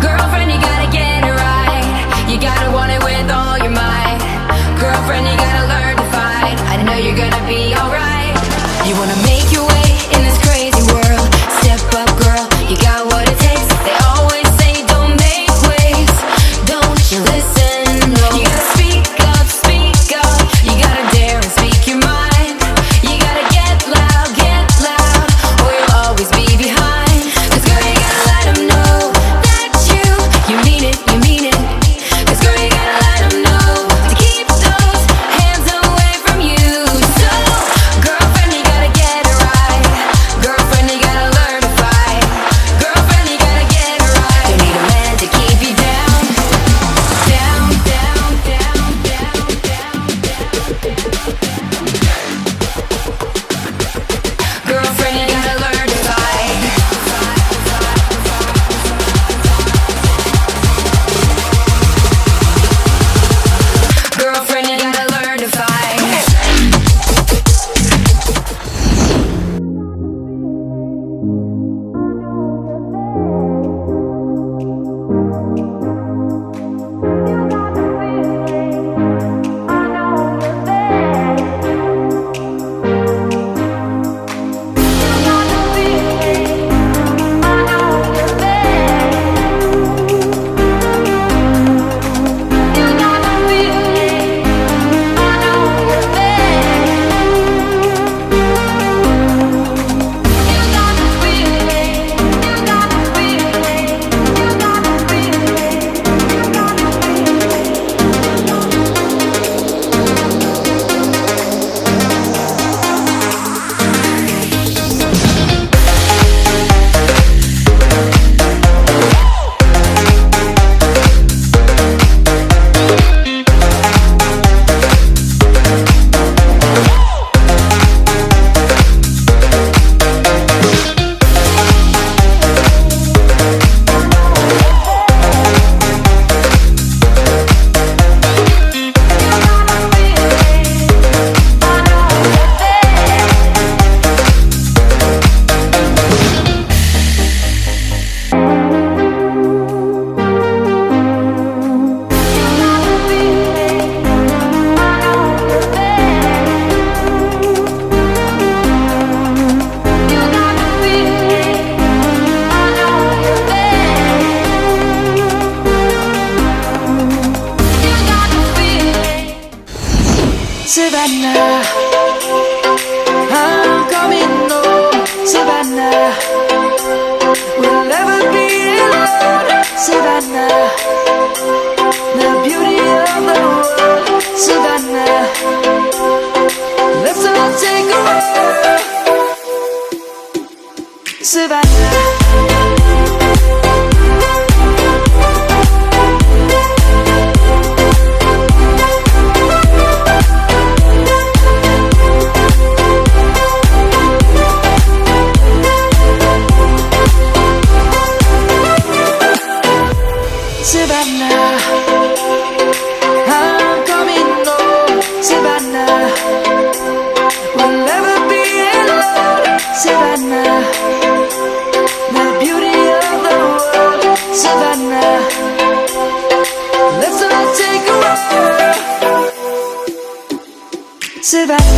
Girlfriend, you gotta get it right. You gotta want it with all your might. Girlfriend, you gotta learn to fight. I know you're gonna be alright. You wanna make your way in this crazy world. Step up, girl, you got what it takes. They always say don't make waves. Don't you listen? No. You gotta speak up, speak up. You gotta dare and speak your mind. You gotta get loud, or you'll always be behind. 'Cause girl, you gotta let them know that you mean it, you mean it. 'Cause girl, you gotta let them know to keep those hands away from you. So, girlfriend, you gotta get it right. Girlfriend, you gotta learn to fight. Girlfriend, you gotta get it right. You need a man to keep you down, down, down, down, down, down, Girlfriend, you gotta learn to fight. Girlfriend, you gotta learn to fight. Savannah, I'm coming home. Savannah, we'll never be alone. Savannah, the beauty of the world. Savannah, let's all take a walk. Savannah. Savannah, I'm coming home. Savannah, we'll never be alone. Savannah, the beauty of the world. Savannah, let's all take a walk. Savannah.